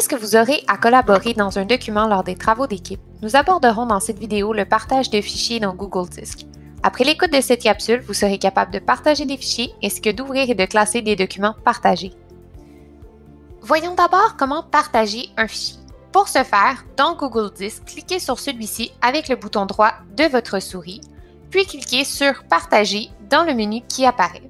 Puisque vous aurez à collaborer dans un document lors des travaux d'équipe, nous aborderons dans cette vidéo le partage de fichiers dans Google Disc. Après l'écoute de cette capsule, vous serez capable de partager des fichiers ainsi que d'ouvrir et de classer des documents partagés. Voyons d'abord comment partager un fichier. Pour ce faire, dans Google Disc, cliquez sur celui-ci avec le bouton droit de votre souris, puis cliquez sur « Partager » dans le menu qui apparaît.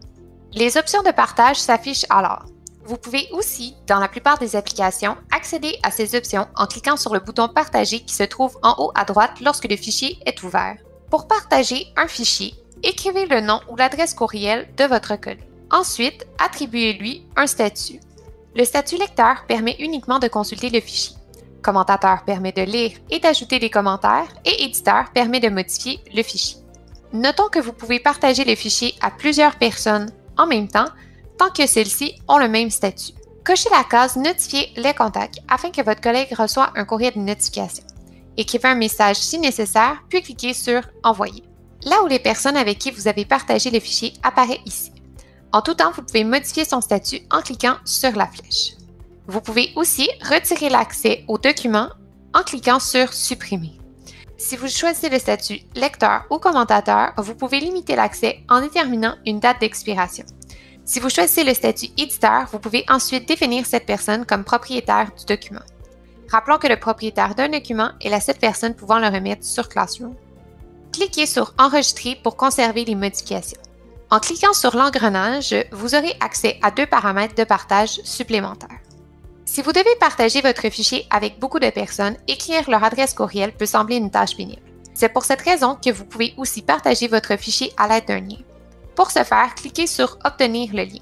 Les options de partage s'affichent alors. Vous pouvez aussi, dans la plupart des applications, accéder à ces options en cliquant sur le bouton « Partager » qui se trouve en haut à droite lorsque le fichier est ouvert. Pour partager un fichier, écrivez le nom ou l'adresse courriel de votre collègue. Ensuite, attribuez-lui un statut. Le statut lecteur permet uniquement de consulter le fichier. Commentateur permet de lire et d'ajouter des commentaires et éditeur permet de modifier le fichier. Notons que vous pouvez partager le fichier à plusieurs personnes en même temps, tant que celles-ci ont le même statut. Cochez la case « Notifier les contacts » afin que votre collègue reçoive un courriel de notification. Écrivez un message si nécessaire, puis cliquez sur « Envoyer ». Là où les personnes avec qui vous avez partagé le fichier apparaît ici. En tout temps, vous pouvez modifier son statut en cliquant sur la flèche. Vous pouvez aussi retirer l'accès au document en cliquant sur « Supprimer ». Si vous choisissez le statut « Lecteur » ou « Commentateur », vous pouvez limiter l'accès en déterminant une date d'expiration. Si vous choisissez le statut « Éditeur », vous pouvez ensuite définir cette personne comme propriétaire du document. Rappelons que le propriétaire d'un document est la seule personne pouvant le remettre sur Classroom. Cliquez sur « Enregistrer » pour conserver les modifications. En cliquant sur l'engrenage, vous aurez accès à 2 paramètres de partage supplémentaires. Si vous devez partager votre fichier avec beaucoup de personnes, écrire leur adresse courriel peut sembler une tâche pénible. C'est pour cette raison que vous pouvez aussi partager votre fichier à l'aide d'un lien. Pour ce faire, cliquez sur « Obtenir le lien ».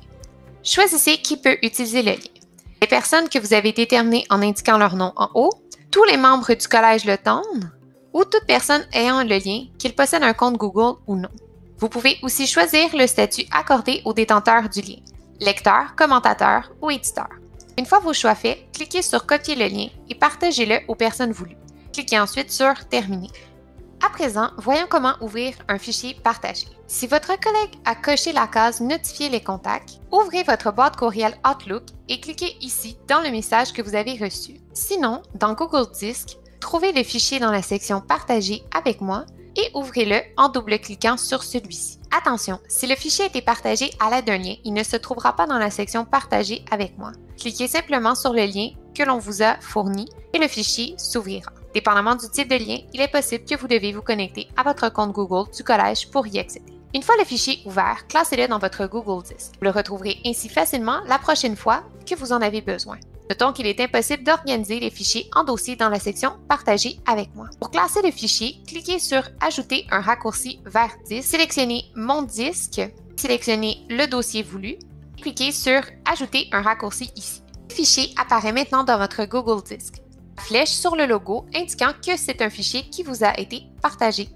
Choisissez qui peut utiliser le lien. Les personnes que vous avez déterminées en indiquant leur nom en haut, tous les membres du collège Le Tendre ou toute personne ayant le lien, qu'ils possèdent un compte Google ou non. Vous pouvez aussi choisir le statut accordé au détenteur du lien, lecteur, commentateur ou éditeur. Une fois vos choix faits, cliquez sur Copier le lien et partagez-le aux personnes voulues. Cliquez ensuite sur Terminer. À présent, voyons comment ouvrir un fichier partagé. Si votre collègue a coché la case « Notifier les contacts », ouvrez votre boîte courriel Outlook et cliquez ici dans le message que vous avez reçu. Sinon, dans Google Disc, trouvez le fichier dans la section « Partager avec moi » et ouvrez-le en double-cliquant sur celui-ci. Attention, si le fichier a été partagé à l'aide d'un lien, il ne se trouvera pas dans la section « Partager avec moi ». Cliquez simplement sur le lien que l'on vous a fourni et le fichier s'ouvrira. Dépendamment du type de lien, il est possible que vous devez vous connecter à votre compte Google du collège pour y accéder. Une fois le fichier ouvert, classez-le dans votre Google Disc. Vous le retrouverez ainsi facilement la prochaine fois que vous en avez besoin. Notons qu'il est impossible d'organiser les fichiers en dossier dans la section « Partager avec moi ». Pour classer le fichier, cliquez sur « Ajouter un raccourci vers disque », sélectionnez « Mon disque », sélectionnez le dossier voulu et cliquez sur « Ajouter un raccourci » ici. Le fichier apparaît maintenant dans votre Google Disc. La flèche sur le logo indiquant que c'est un fichier qui vous a été partagé.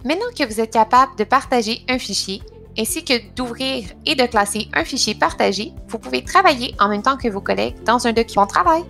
Maintenant que vous êtes capable de partager un fichier, ainsi que d'ouvrir et de classer un fichier partagé, vous pouvez travailler en même temps que vos collègues dans un document de travail.